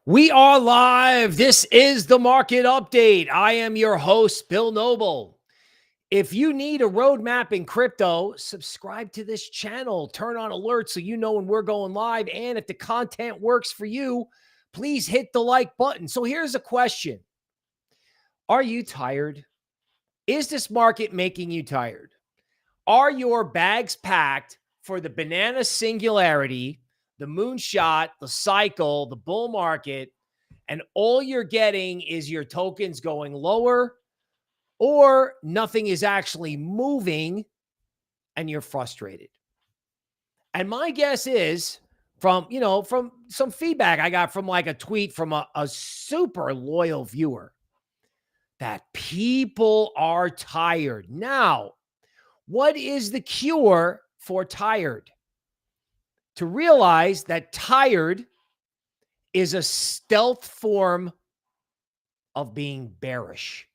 We are live. This is the market update. I am your host, Bill Noble. If you need a roadmap in crypto, subscribe to this channel. Turn on alerts so you know when we're going live. And if the content works for you, please hit the like button. So here's a question. Are you tired? Is this market making you tired? Are your bags packed for the banana singularity, the moonshot, the cycle, the bull market, and all you're getting is your tokens going lower, or nothing is actually moving and you're frustrated? And my guess is from some feedback I got from like a tweet from a super loyal viewer that people are tired. Now, what is the cure for tired? To realize that tired is a stealth form of being bearish,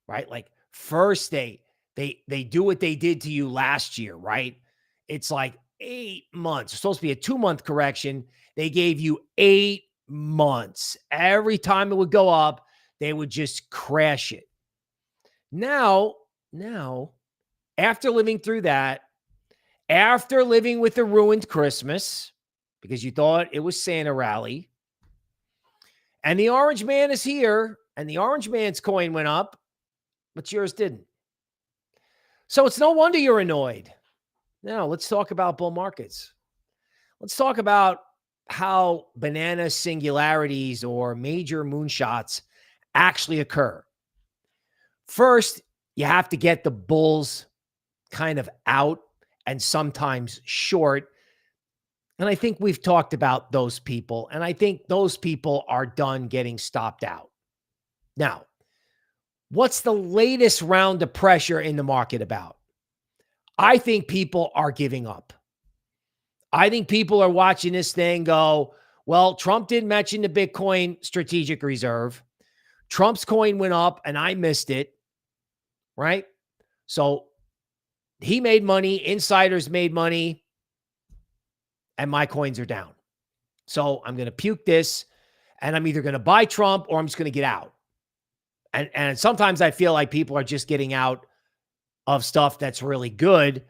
right? Like first they do what they did to you last year, right? It's like 8 months. It's supposed to be a 2-month correction. They gave you 8 months. Every time it would go up, they would just crash it. Now, after living through that, after living with the ruined Christmas, because you thought it was Santa rally, and the orange man is here, and the orange man's coin went up, but yours didn't. So it's no wonder you're annoyed. Now, let's talk about bull markets. Let's talk about how banana singularities or major moonshots actually occur. First, you have to get the bulls kind of out and sometimes short. And I think we've talked about those people, and I think those people are done getting stopped out. Now, what's the latest round of pressure in the market about? I think people are giving up. I think people are watching this thing go, well, Trump didn't mention the Bitcoin strategic reserve. Trump's coin went up and I missed it, right? So he made money, insiders made money, and my coins are down. So I'm going to puke this, and I'm either going to buy Trump or I'm just going to get out. And sometimes I feel like people are just getting out of stuff that's really good,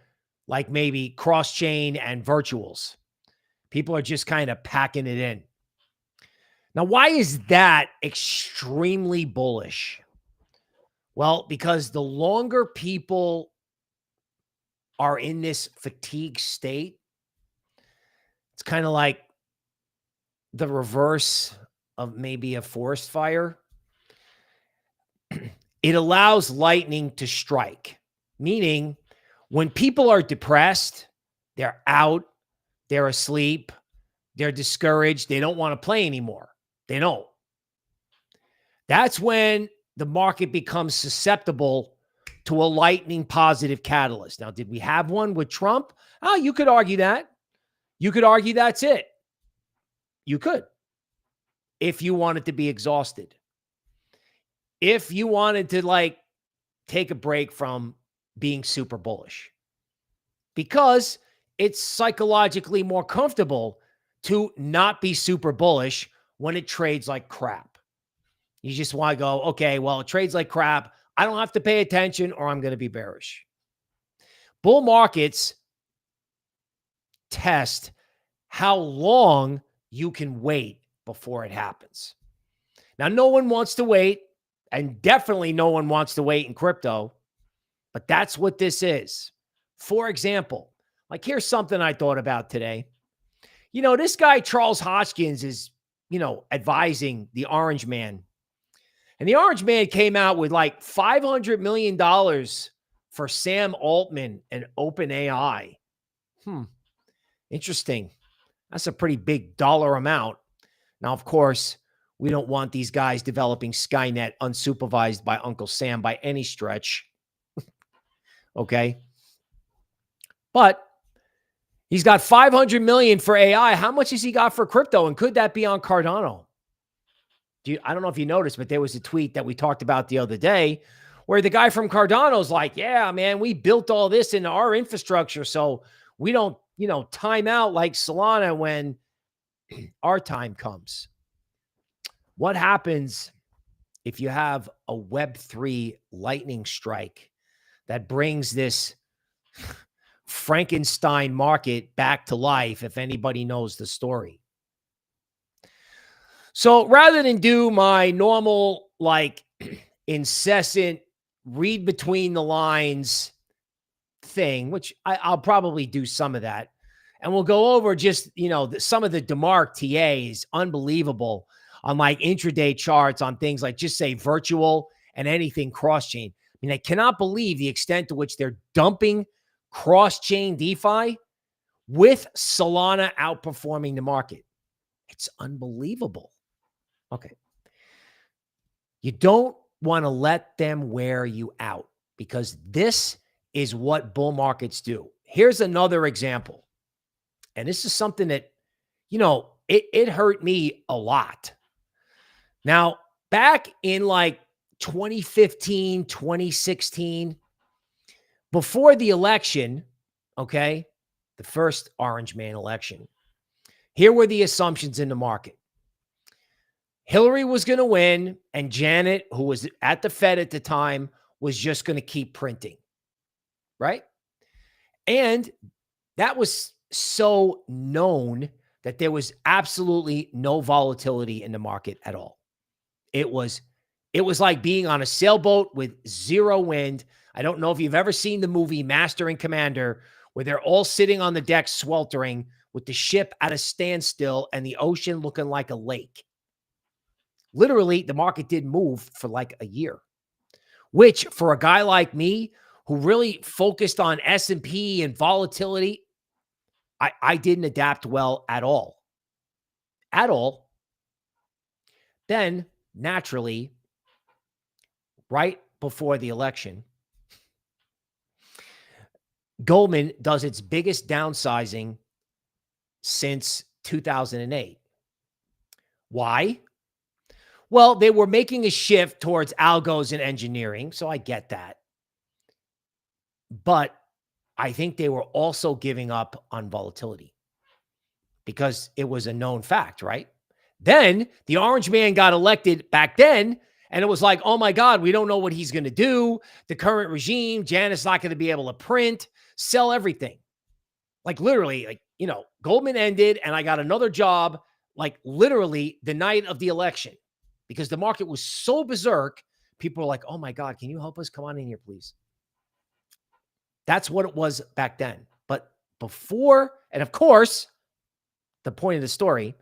like maybe cross-chain and virtuals. People are just kind of packing it in. Now, why is that extremely bullish? Well, because the longer people are in this fatigue state, it's kind of like the reverse of maybe a forest fire. It allows lightning to strike, meaning when people are depressed, they're out, they're asleep, they're discouraged, they don't want to play anymore. They don't. That's when the market becomes susceptible to a lightning positive catalyst. Now, did we have one with Trump? Oh, you could argue that. You could argue that's it. You could, if you wanted to be exhausted. If you wanted to like take a break from being super bullish, because it's psychologically more comfortable to not be super bullish when it trades like crap. You just want to go, okay, well, it trades like crap. I don't have to pay attention or I'm going to be bearish. Bull markets test how long you can wait before it happens. Now, no one wants to wait, and definitely no one wants to wait in crypto, but that's what this is. For example, like here's something I thought about today. This guy, Charles Hotchkiss, is, advising the orange man. And the orange man came out with like $500 million for Sam Altman and OpenAI. Interesting. That's a pretty big dollar amount. Now, of course, we don't want these guys developing Skynet unsupervised by Uncle Sam by any stretch. Okay. But he's got $500 million for AI. How much has he got for crypto? And could that be on Cardano? I don't know if you noticed, but there was a tweet that we talked about the other day where the guy from Cardano's like, yeah, man, we built all this into our infrastructure. So we don't, time out like Solana when our time comes. What happens if you have a Web3 lightning strike that brings this Frankenstein market back to life, if anybody knows the story? So rather than do my normal, like, incessant read between the lines thing, which I'll probably do some of that, and we'll go over just, some of the DeMark TAs, unbelievable, on like intraday charts on things like, just say, virtual and anything cross-chain. I mean, I cannot believe the extent to which they're dumping cross-chain DeFi with Solana outperforming the market. It's unbelievable. Okay. You don't want to let them wear you out, because this is what bull markets do. Here's another example. And this is something that, it hurt me a lot. Now, back in like 2015, 2016, before the election, okay, the first Orange Man election, here were the assumptions in the market. Hillary was going to win, and Janet, who was at the Fed at the time, was just going to keep printing, right? And that was so known that there was absolutely no volatility in the market at all. It was like being on a sailboat with zero wind. I don't know if you've ever seen the movie Master and Commander, where they're all sitting on the deck sweltering with the ship at a standstill and the ocean looking like a lake. Literally, the market didn't move for like a year, which for a guy like me who really focused on S&P and volatility, I didn't adapt well at all. At all. Then, naturally, right before the election, Goldman does its biggest downsizing since 2008. Why? Well, they were making a shift towards algos and engineering, so I get that. But I think they were also giving up on volatility because it was a known fact, right? Then the Orange Man got elected back then, and it was like, oh my God, we don't know what he's going to do. The current regime, Janet's not going to be able to print, sell everything. Like literally, Goldman ended, and I got another job, like literally the night of the election, because the market was so berserk. People were like, oh my God, can you help us? Come on in here, please. That's what it was back then. But before, and of course, the point of the story,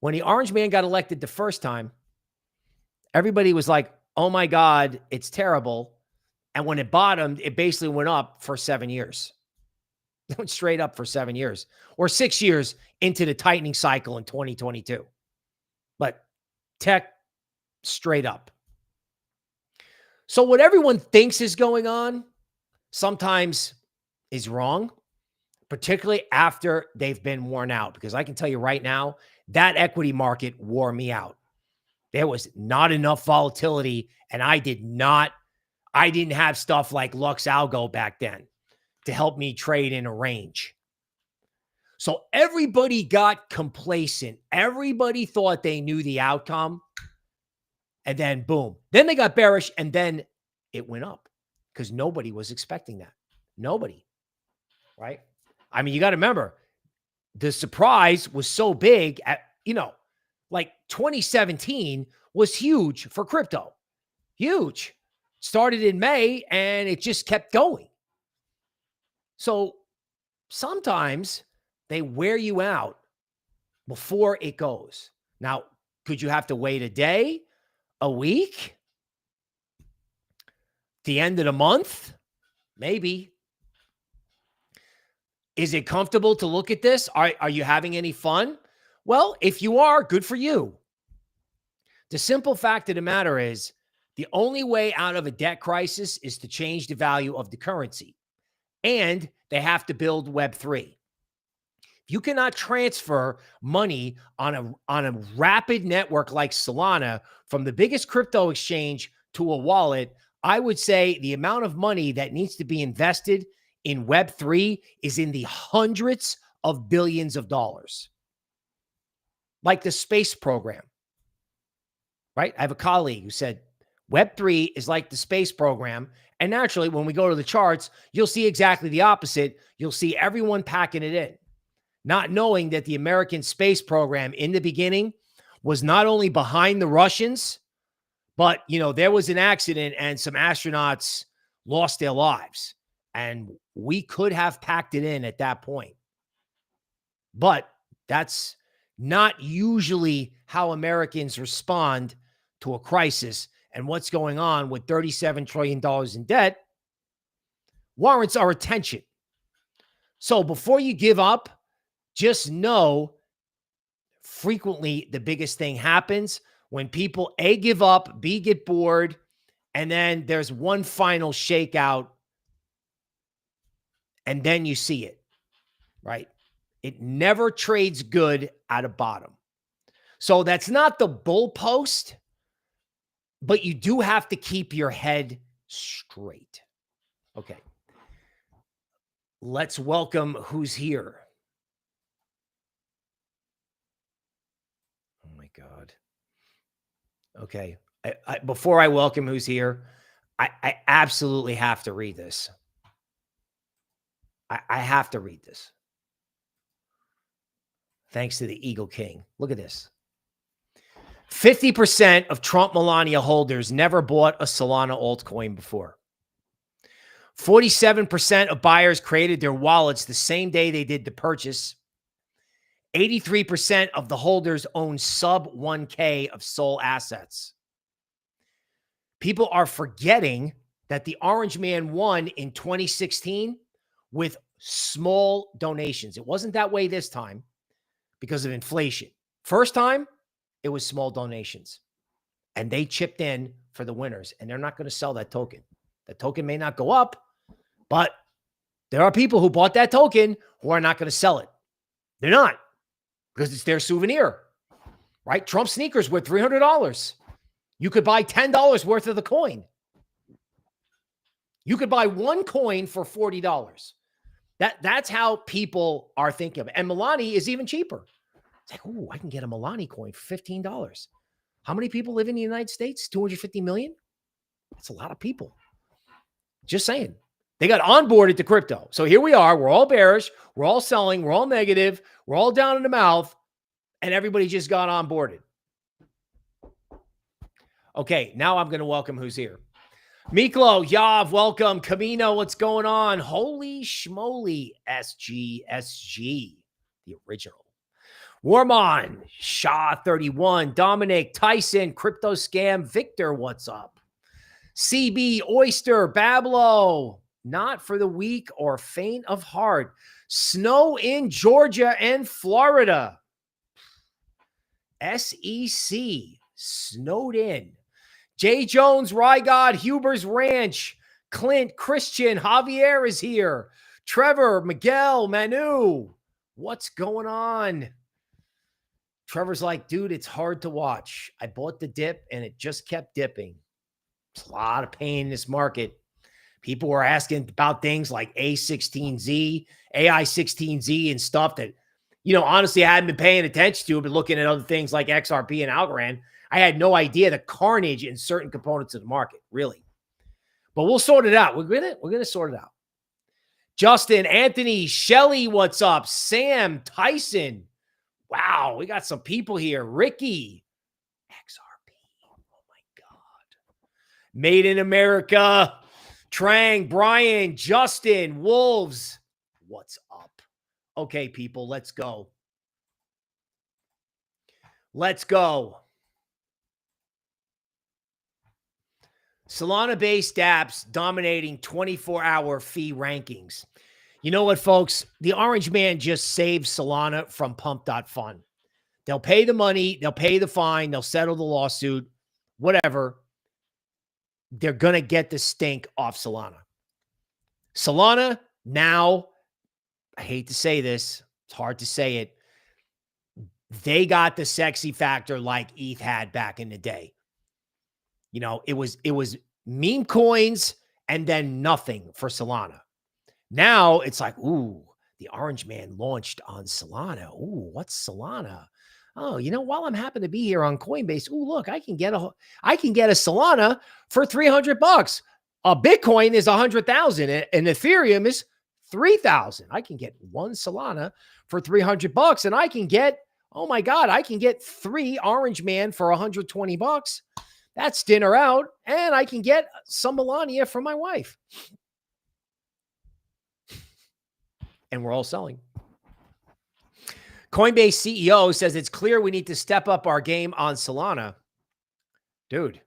when the Orange Man got elected the first time, everybody was like, oh my God, it's terrible. And when it bottomed, it basically went up for 7 years. It went straight up for 7 years, or 6 years into the tightening cycle in 2022. But tech, straight up. So what everyone thinks is going on sometimes is wrong, particularly after they've been worn out. Because I can tell you right now, that equity market wore me out. There was not enough volatility, and I didn't have stuff like Lux Algo back then to help me trade in a range. So everybody got complacent. Everybody thought they knew the outcome. And then boom, then they got bearish, and then it went up because nobody was expecting that. Nobody, right? I mean, you got to remember, the surprise was so big at, like 2017 was huge for crypto. Huge. Started in May, and it just kept going. So sometimes they wear you out before it goes. Now, could you have to wait a day, a week, the end of the month? Maybe. Is it comfortable to look at this? Are you having any fun? Well, if you are, good for you. The simple fact of the matter is, the only way out of a debt crisis is to change the value of the currency. And they have to build Web3. If you cannot transfer money on a rapid network like Solana from the biggest crypto exchange to a wallet, I would say the amount of money that needs to be invested in Web3 is in the hundreds of billions of dollars. Like the space program. right? I have a colleague who said Web3 is like the space program. And naturally, when we go to the charts, you'll see exactly the opposite. You'll see everyone packing it in, not knowing that the American space program in the beginning was not only behind the Russians, but, there was an accident and some astronauts lost their lives. And we could have packed it in at that point. But that's not usually how Americans respond to a crisis. And what's going on with $37 trillion in debt warrants our attention. So before you give up, just know frequently the biggest thing happens when people A, give up, B, get bored, and then there's one final shakeout, and then you see it, right? It never trades good at a bottom. So that's not the bull post, but you do have to keep your head straight. Okay. Let's welcome who's here. Oh my God. Okay. Before I welcome who's here, I absolutely have to read this. I have to read this. Thanks to the Eagle King. Look at this. 50% of Trump Melania holders never bought a Solana altcoin before. 47% of buyers created their wallets the same day they did the purchase. 83% of the holders own sub 1K of SOL assets. People are forgetting that the Orange Man won in 2016 with small donations. It wasn't that way this time because of inflation. First time, it was small donations. And they chipped in for the winners. And they're not going to sell that token. The token may not go up, but there are people who bought that token who are not going to sell it. They're not, because it's their souvenir, right? Trump sneakers worth $300. You could buy $10 worth of the coin. You could buy one coin for $40. That's how people are thinking of it. And Milani is even cheaper. It's like, oh, I can get a Milani coin for $15. How many people live in the United States? 250 million? That's a lot of people. Just saying. They got onboarded to crypto. So here we are. We're all bearish. We're all selling. We're all negative. We're all down in the mouth. And everybody just got onboarded. Okay, now I'm going to welcome who's here. Miklo, Yav, welcome. Camino, what's going on? Holy schmoly, SG, the original. Warmon, Shaw 31, Dominic, Tyson, Crypto Scam, Victor, what's up? CB, Oyster, Bablo, not for the weak or faint of heart. Snow in Georgia and Florida. SEC, snowed in. Jay Jones, Rygod, Huber's Ranch, Clint, Christian, Javier is here. Trevor, Miguel, Manu, what's going on? Trevor's like, dude, it's hard to watch. I bought the dip and it just kept dipping. It's a lot of pain in this market. People were asking about things like A16Z, AI16Z and stuff that, honestly, I hadn't been paying attention to, but looking at other things like XRP and Algorand, I had no idea the carnage in certain components of the market, really. But we'll sort it out. We're gonna sort it out. Justin, Anthony, Shelly, what's up? Sam, Tyson. Wow, we got some people here. Ricky, XRP. Oh my God. Made in America. Trang, Brian, Justin, Wolves. What's up? Okay, people, let's go. Let's go. Solana-based apps dominating 24-hour fee rankings. You know what, folks? The Orange Man just saved Solana from pump.fun. They'll pay the money. They'll pay the fine. They'll settle the lawsuit, whatever. They're going to get the stink off Solana. Solana now, I hate to say this. It's hard to say it. They got the sexy factor like ETH had back in the day. It was meme coins and then nothing for Solana. Now it's like, ooh, the Orange Man launched on Solana. Ooh, what's Solana? Oh, while I'm happen to be here on Coinbase, oh, look, I can get a Solana for $300. A Bitcoin is 100,000 and Ethereum is 3,000. I can get one Solana for $300 and I can get, oh my God, I can get 3 Orange Man for $120. That's dinner out. And I can get some Melania for my wife. And we're all selling. Coinbase CEO says it's clear we need to step up our game on Solana. Dude,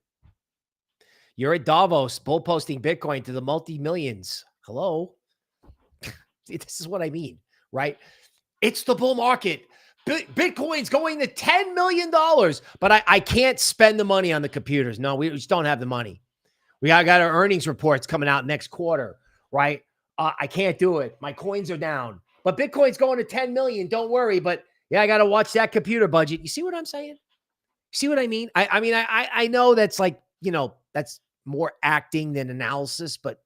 you're at Davos bull posting Bitcoin to the multi-millions. Hello? This is what I mean, right? It's the bull market. Bitcoin's going to $10 million, but I can't spend the money on the computers. No, we just don't have the money. We got our earnings reports coming out next quarter, right? I can't do it. My coins are down. But Bitcoin's going to 10 million. Don't worry. But yeah, I got to watch that computer budget. You see what I'm saying? See what I mean? I know that's like, that's more acting than analysis, but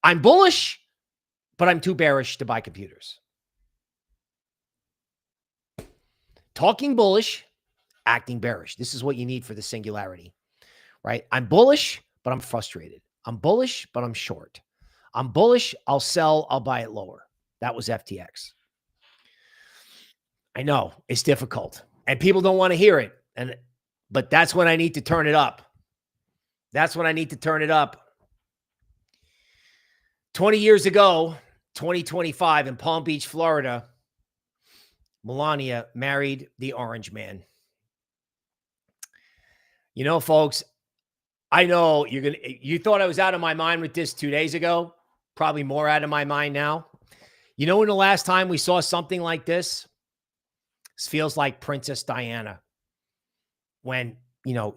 I'm bullish, but I'm too bearish to buy computers. Talking bullish, acting bearish. This is what you need for the singularity, right? I'm bullish, but I'm frustrated. I'm bullish, but I'm short. I'm bullish. I'll sell. I'll buy it lower. That was FTX. I know it's difficult and people don't want to hear it. But that's when I need to turn it up. That's when I need to turn it up. 20 years ago, 2025 in Palm Beach, Florida, Melania married the Orange Man. Folks, I know you thought I was out of my mind with this 2 days ago, probably more out of my mind now. When the last time we saw something like this? This feels like Princess Diana. When,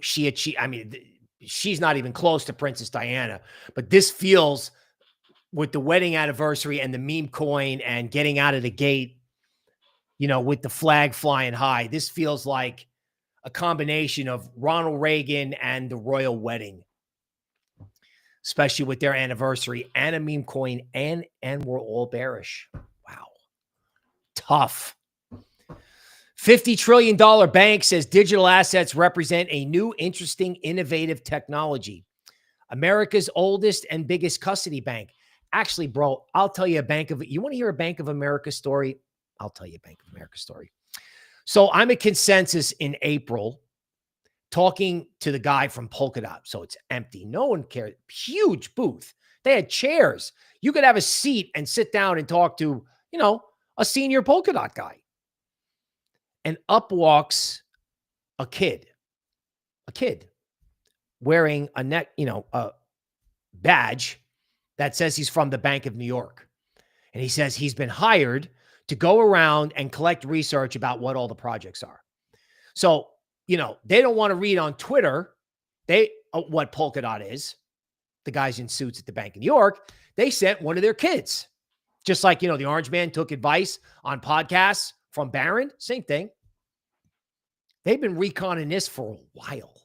she's not even close to Princess Diana, but this feels with the wedding anniversary and the meme coin and getting out of the gate, with the flag flying high. This feels like a combination of Ronald Reagan and the royal wedding, especially with their anniversary and a meme coin, and we're all bearish. Wow. Tough. $50 trillion bank says digital assets represent a new, interesting, innovative technology. America's oldest and biggest custody bank. Actually, bro, I'll tell you you want to hear a Bank of America story? I'll tell you a Bank of America story. So I'm at Consensus in April talking to the guy from Polkadot. So it's empty. No one cared. Huge booth. They had chairs. You could have a seat and sit down and talk to, a senior Polkadot guy. And up walks a kid wearing a badge that says he's from the Bank of New York. And he says he's been hired to go around and collect research about what all the projects are. So, they don't want to read on Twitter what Polkadot is. The guys in suits at the Bank of New York, they sent one of their kids. Just like, the Orange Man took advice on podcasts from Barron, same thing. They've been reconning this for a while.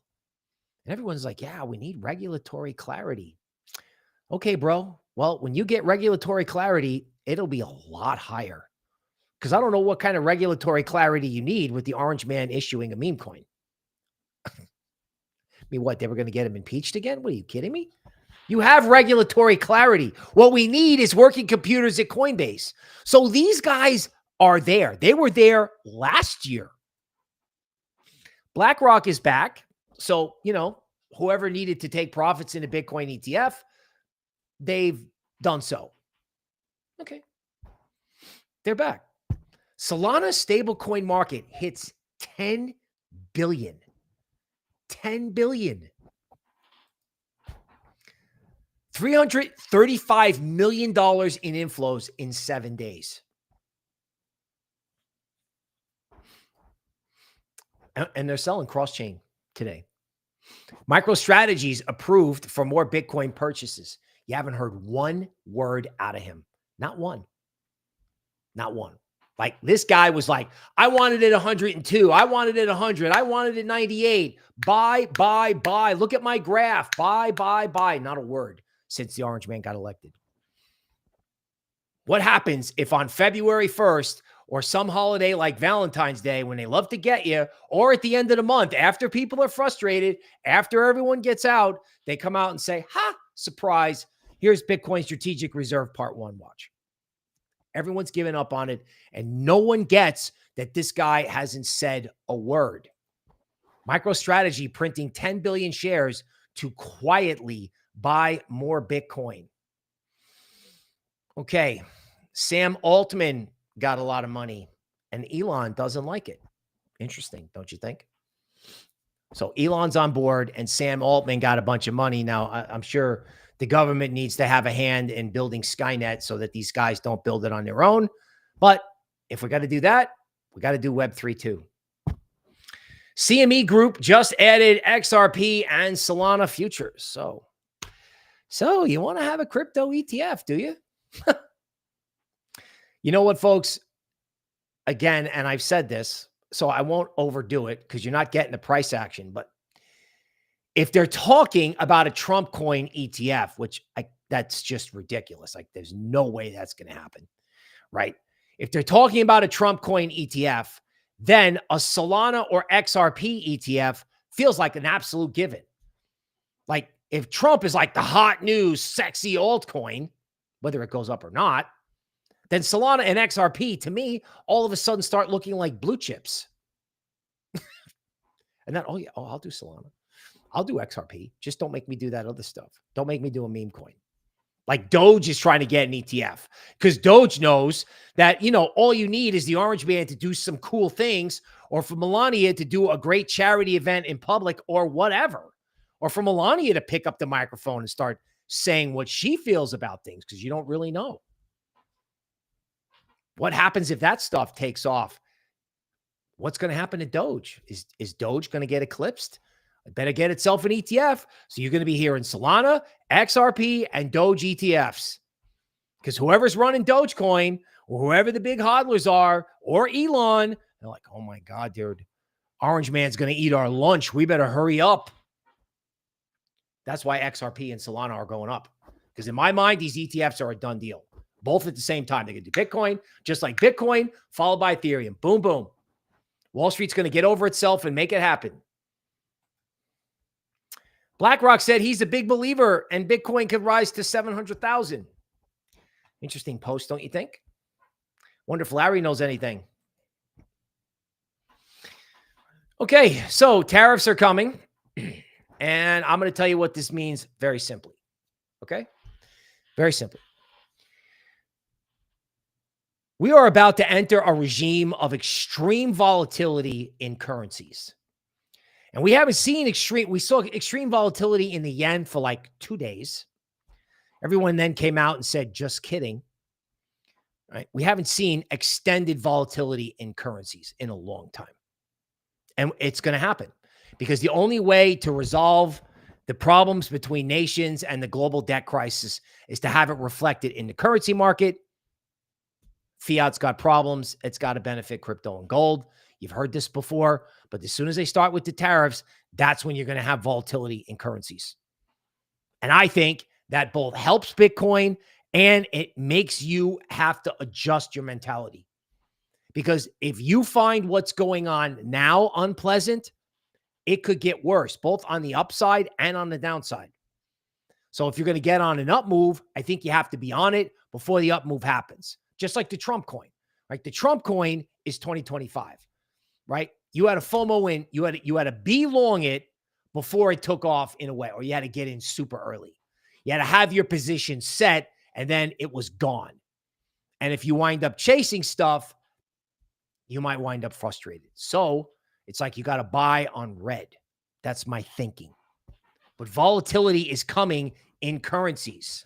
And everyone's like, yeah, we need regulatory clarity. Okay, bro. Well, when you get regulatory clarity, it'll be a lot higher. Because I don't know what kind of regulatory clarity you need with the Orange Man issuing a meme coin. What, they were going to get him impeached again? What, are you kidding me? You have regulatory clarity. What we need is working computers at Coinbase. So these guys are there. They were there last year. BlackRock is back. So, whoever needed to take profits in a Bitcoin ETF, they've done so. Okay. They're back. Solana stablecoin market hits 10 billion. 10 billion. $335 million in inflows in 7 days. And they're selling cross-chain today. MicroStrategy's approved for more Bitcoin purchases. You haven't heard one word out of him. Not one. Not one. Like, this guy was like, I wanted it 102. I wanted it 100. I wanted it 98. Buy, buy, buy. Look at my graph. Buy, buy, buy. Not a word since the Orange Man got elected. What happens if on February 1st, or some holiday like Valentine's Day when they love to get you, or at the end of the month after people are frustrated, after everyone gets out, they come out and say, ha, surprise, here's Bitcoin Strategic Reserve Part 1. Watch. Everyone's given up on it, and no one gets that this guy hasn't said a word. MicroStrategy printing 10 billion shares to quietly buy more Bitcoin. Okay, Sam Altman got a lot of money, and Elon doesn't like it. Interesting, don't you think? So Elon's on board, and Sam Altman got a bunch of money. Now, I'm sure the government needs to have a hand in building Skynet so that these guys don't build it on their own. But if we got to do that, we got to do Web3 too. CME Group just added XRP and Solana futures. So you want to have a crypto ETF, do you? You know what, folks? Again, and I've said this, so I won't overdo it because you're not getting the price action. But if they're talking about a Trump coin ETF, which that's just ridiculous. Like, there's no way that's going to happen, right? If they're talking about a Trump coin ETF, then a Solana or XRP ETF feels like an absolute given. Like, if Trump is like the hot news, sexy altcoin, whether it goes up or not, then Solana and XRP, to me, all of a sudden start looking like blue chips. And then, I'll do Solana. I'll do XRP. Just don't make me do that other stuff. Don't make me do a meme coin. Like Doge is trying to get an ETF because Doge knows that, all you need is the orange man to do some cool things, or for Melania to do a great charity event in public or whatever, or for Melania to pick up the microphone and start saying what she feels about things, because you don't really know. What happens if that stuff takes off? What's going to happen to Doge? Is Doge going to get eclipsed? It better get itself an ETF. So you're going to be hearing Solana, XRP, and Doge ETFs. Because whoever's running Dogecoin, or whoever the big hodlers are, or Elon, they're like, oh my God, dude, Orange Man's going to eat our lunch. We better hurry up. That's why XRP and Solana are going up. Because in my mind, these ETFs are a done deal. Both at the same time. They can do Bitcoin, just like Bitcoin, followed by Ethereum. Boom, boom. Wall Street's going to get over itself and make it happen. BlackRock said he's a big believer and Bitcoin could rise to 700,000. Interesting post, don't you think? Wonder if Larry knows anything. Okay, so tariffs are coming. And I'm going to tell you what this means very simply. Okay? Very simply. We are about to enter a regime of extreme volatility in currencies. And we haven't seen we saw extreme volatility in the yen for like 2 days. Everyone then came out and said, just kidding. Right? We haven't seen extended volatility in currencies in a long time. And it's going to happen because the only way to resolve the problems between nations and the global debt crisis is to have it reflected in the currency market. Fiat's got problems. It's got to benefit crypto and gold. You've heard this before, but as soon as they start with the tariffs, that's when you're going to have volatility in currencies. And I think that both helps Bitcoin and it makes you have to adjust your mentality. Because if you find what's going on now unpleasant, it could get worse, both on the upside and on the downside. So if you're going to get on an up move, I think you have to be on it before the up move happens. Just like the Trump coin, right? The Trump coin is 2025, right? You had a FOMO in, you had to be long it before it took off in a way, or you had to get in super early. You had to have your position set, and then it was gone. And if you wind up chasing stuff, you might wind up frustrated. So it's like you got to buy on red. That's my thinking. But volatility is coming in currencies.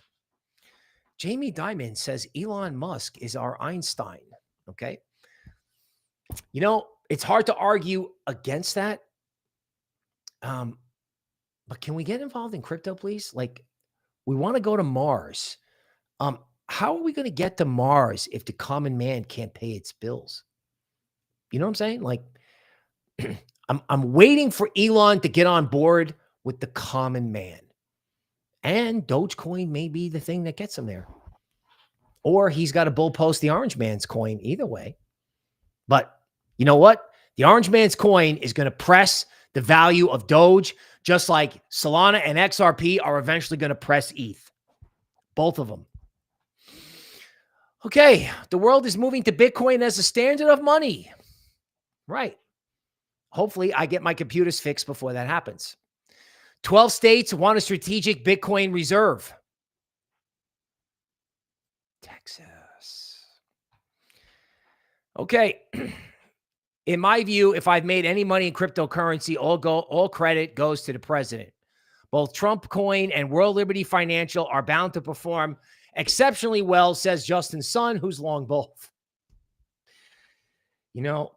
Jamie Dimon says Elon Musk is our Einstein. Okay. It's hard to argue against that. But can we get involved in crypto, please? Like, we want to go to Mars. How are we going to get to Mars if the common man can't pay its bills? You know what I'm saying? Like, I'm waiting for Elon to get on board with the common man. And Dogecoin may be the thing that gets him there. Or he's got to bull post the orange man's coin. Either way. But you know what? The orange man's coin is going to press the value of Doge, just like Solana and XRP are eventually going to press ETH. Both of them. Okay, the world is moving to Bitcoin as a standard of money. Right. Hopefully, I get my computers fixed before that happens. 12 states want a strategic Bitcoin reserve. Texas. Okay. In my view, if I've made any money in cryptocurrency, all credit goes to the president. Both Trump Coin and World Liberty Financial are bound to perform exceptionally well, says Justin Sun, who's long both. You know,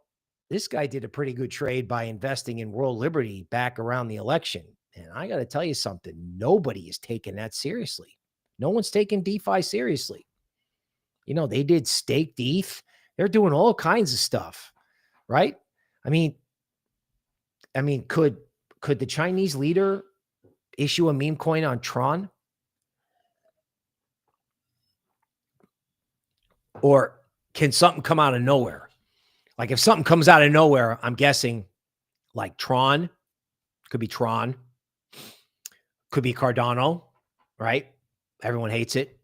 this guy did a pretty good trade by investing in World Liberty back around the election. And I got to tell you something. Nobody is taking that seriously. No one's taking DeFi seriously. You know, they did staked ETH. They're doing all kinds of stuff, right? I mean, could the Chinese leader issue a meme coin on Tron? Or can something come out of nowhere? Like if something comes out of nowhere, I'm guessing like Tron, could be Tron, could be Cardano, right? Everyone hates it.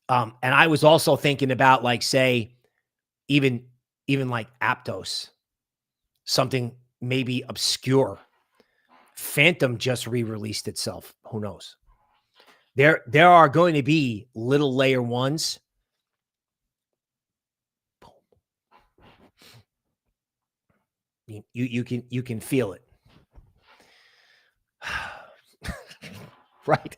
And I was also thinking about like, say, even like Aptos, something maybe obscure. Phantom just re-released itself. Who knows? There are going to be little layer ones. You can feel it. Right?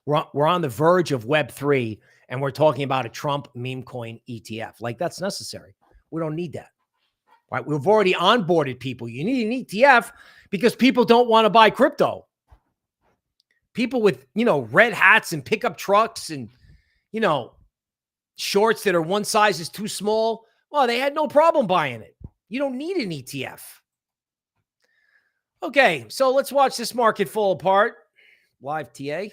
We're on the verge of Web3, and we're talking about a Trump meme coin ETF. Like that's necessary. We don't need that. Right? We've already onboarded people. You need an ETF because people don't want to buy crypto. People with, red hats and pickup trucks and, shorts that are one size is too small. Well, they had no problem buying it. You don't need an ETF. Okay, so let's watch this market fall apart. Live TA.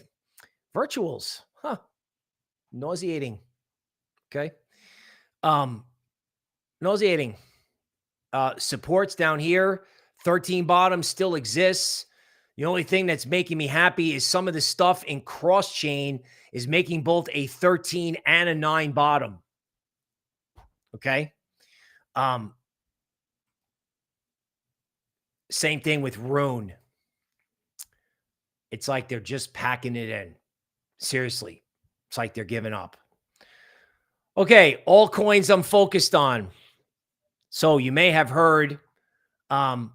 Virtuals. Nauseating. Okay. Nauseating. Supports down here. 13 bottom still exists. The only thing that's making me happy is some of the stuff in cross-chain is making both a 13 and a 9 bottom. Okay. Same thing with Rune. It's like they're just packing it in. Seriously. It's like they're giving up. Okay. All coins I'm focused on. So you may have heard, Ross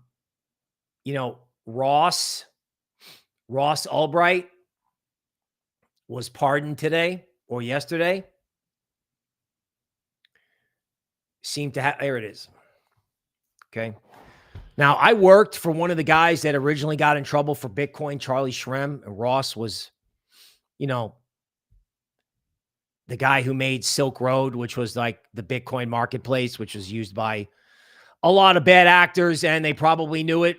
Albright was pardoned today or yesterday. Seemed to have, there it is. Okay. Now, I worked for one of the guys that originally got in trouble for Bitcoin, Charlie Shrem. And Ross was, the guy who made Silk Road, which was like the Bitcoin marketplace, which was used by a lot of bad actors, and they probably knew it.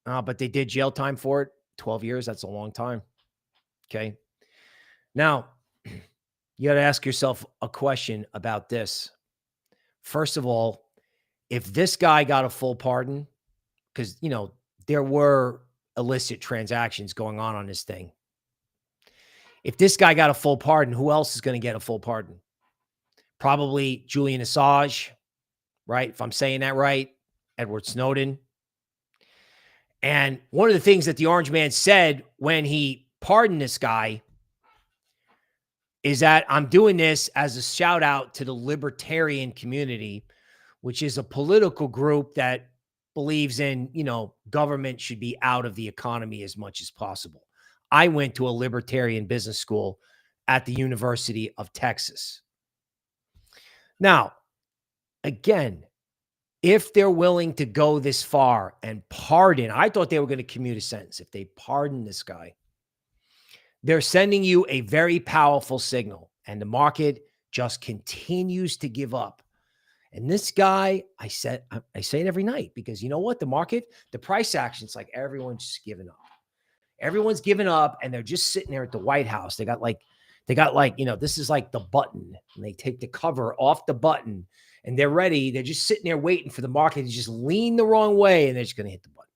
But they did jail time for it. 12 years, that's a long time. Okay. Now, you got to ask yourself a question about this. First of all, if this guy got a full pardon, because, there were illicit transactions going on this thing. If this guy got a full pardon, who else is going to get a full pardon? Probably Julian Assange, right? If I'm saying that right, Edward Snowden. And one of the things that the Orange Man said when he pardoned this guy is that I'm doing this as a shout out to the Libertarian community, which is a political group that believes in, government should be out of the economy as much as possible. I went to a libertarian business school at the University of Texas. Now, again, if they're willing to go this far and pardon, I thought they were going to commute a sentence. If they pardon this guy, they're sending you a very powerful signal, and the market just continues to give up. And this guy, I say it every night because you know what? The market, the price action, it's like everyone's just giving up. Everyone's giving up, and they're just sitting there at the White House. They got like They got like, this is like the button, and they take the cover off the button and they're ready. They're just sitting there waiting for the market to just lean the wrong way, and they're just going to hit the button.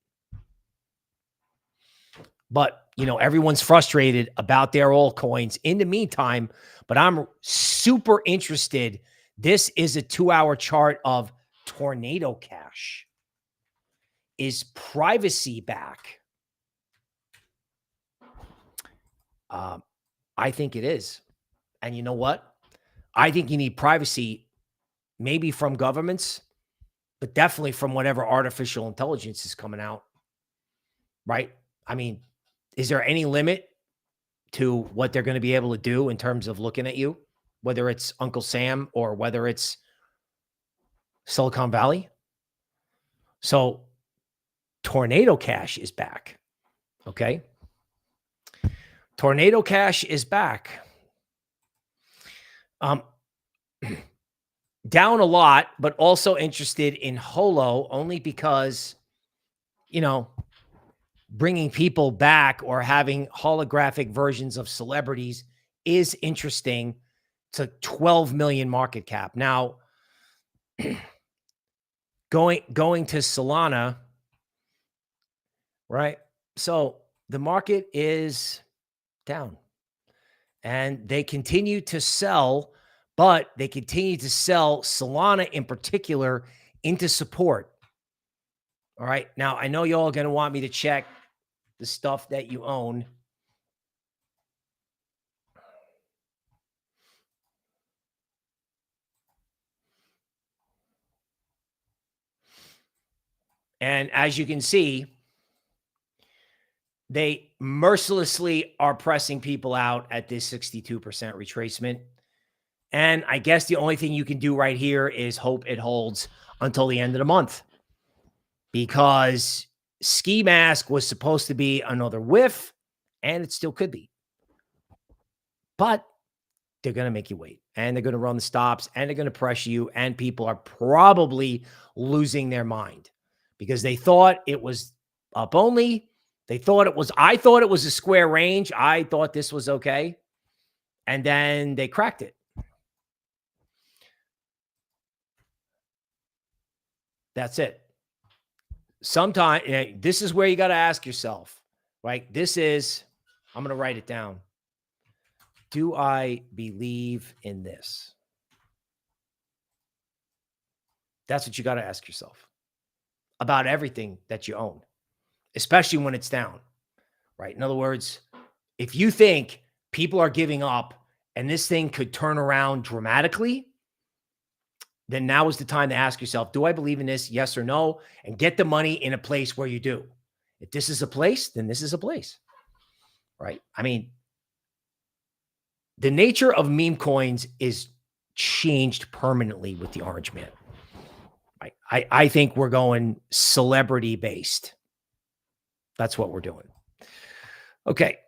But, everyone's frustrated about their altcoins in the meantime, but I'm super interested. This is a 2-hour chart of Tornado Cash. Is privacy back? I think it is. And you know what? I think you need privacy, maybe from governments, but definitely from whatever artificial intelligence is coming out, right? I mean, is there any limit to what they're going to be able to do in terms of looking at you, whether it's Uncle Sam or whether it's Silicon Valley? So Tornado Cash is back. Okay. Tornado Cash is back. Down a lot, but also interested in Holo only because, bringing people back or having holographic versions of celebrities is interesting. To 12 million market cap. Now, going to Solana, right? So the market is down and they continue to sell, but they continue to sell Solana in particular into support. All right. Now, I know y'all are going to want me to check the stuff that you own. And as you can see, they mercilessly are pressing people out at this 62% retracement. And I guess the only thing you can do right here is hope it holds until the end of the month, because Ski Mask was supposed to be another whiff, and it still could be. But they're going to make you wait, and they're going to run the stops, and they're going to pressure you, and people are probably losing their mind because they thought it was up only. I thought it was a square range. I thought this was okay. And then they cracked it. That's it. Sometimes this is where you got to ask yourself, right? I'm going to write it down. Do I believe in this? That's what you got to ask yourself about everything that you own, especially when it's down, right? In other words, if you think people are giving up and this thing could turn around dramatically, then now is the time to ask yourself, do I believe in this? Yes or no? And get the money in a place where you do. If this is a place, then this is a place, right? I mean, the nature of meme coins is changed permanently with the Orange Man. I think we're going celebrity based. That's what we're doing. Okay.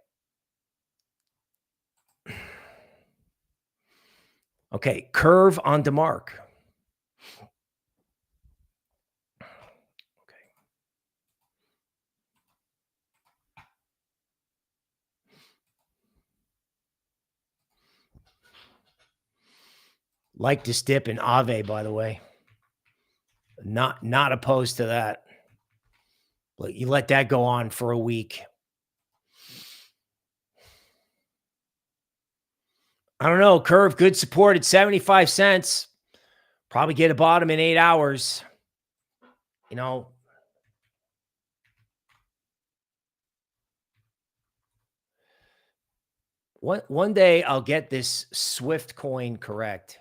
Okay. Curve on DeMark. Okay. Like this dip in Aave, by the way. Not opposed to that. But you let that go on for a week. I don't know. Curve, good support at 75 cents. Probably get a bottom in 8 hours. One day I'll get this Swift coin correct.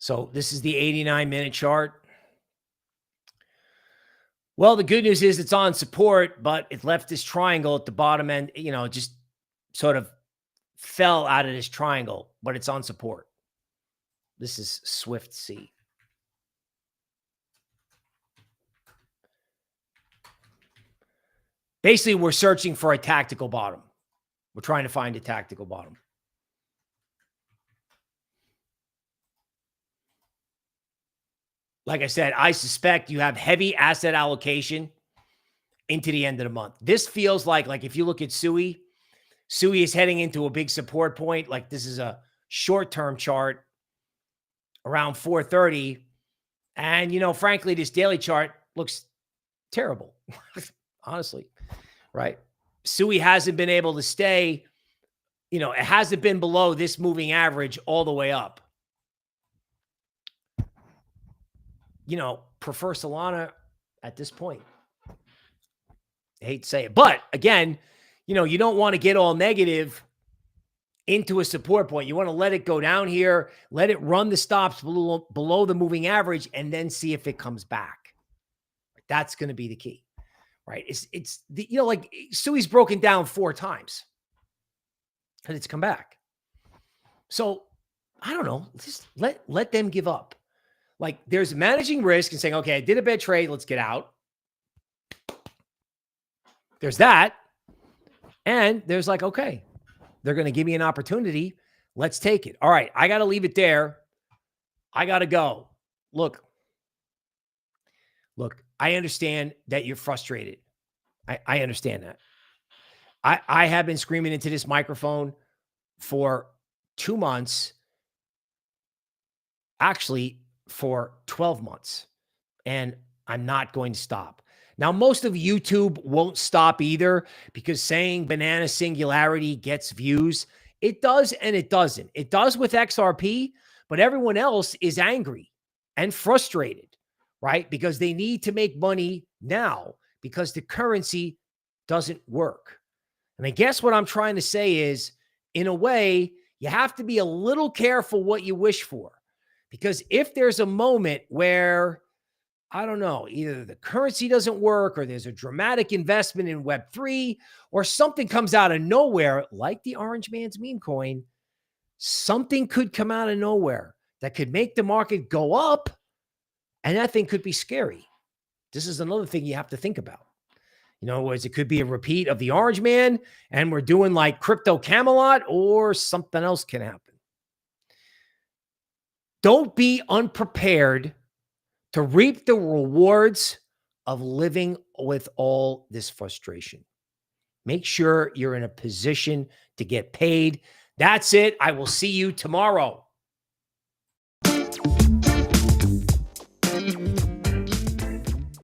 So this is the 89-minute chart. Well, the good news is it's on support, but it left this triangle at the bottom end, just sort of fell out of this triangle, but it's on support. This is Swift C. Basically, we're searching for a tactical bottom. We're trying to find a tactical bottom. like I said, I suspect you have heavy asset allocation into the end of the month. This feels like if you look at Sui is heading into a big support point. Like this is a short-term chart around 430. And, frankly, this daily chart looks terrible, honestly, right? Sui hasn't been able to stay, it hasn't been below this moving average all the way up. Prefer Solana at this point. I hate to say it, but again, you don't want to get all negative into a support point. You want to let it go down here, let it run the stops below the moving average, and then see if it comes back. That's going to be the key, right? It's the, like Sui's broken down 4 times and it's come back. So I don't know. Just let them give up. Like there's managing risk and saying, okay, I did a bad trade. Let's get out. There's that. And there's like, okay, they're going to give me an opportunity. Let's take it. All right. I got to leave it there. I got to go. Look, I understand that you're frustrated. I understand that. I have been screaming into this microphone for 2 months, actually for 12 months, and I'm not going to stop. Now, most of YouTube won't stop either because saying banana singularity gets views. It does and it doesn't. It does with XRP, but everyone else is angry and frustrated, right? Because they need to make money now because the currency doesn't work. And I guess what I'm trying to say is, in a way, you have to be a little careful what you wish for. Because if there's a moment where, I don't know, either the currency doesn't work or there's a dramatic investment in Web3 or something comes out of nowhere, like the Orange Man's meme coin, something could come out of nowhere that could make the market go up, and that thing could be scary. This is another thing you have to think about. In other words, it could be a repeat of the Orange Man, and we're doing like Crypto Camelot, or something else can happen. Don't be unprepared to reap the rewards of living with all this frustration. Make sure you're in a position to get paid. That's it. I will see you tomorrow.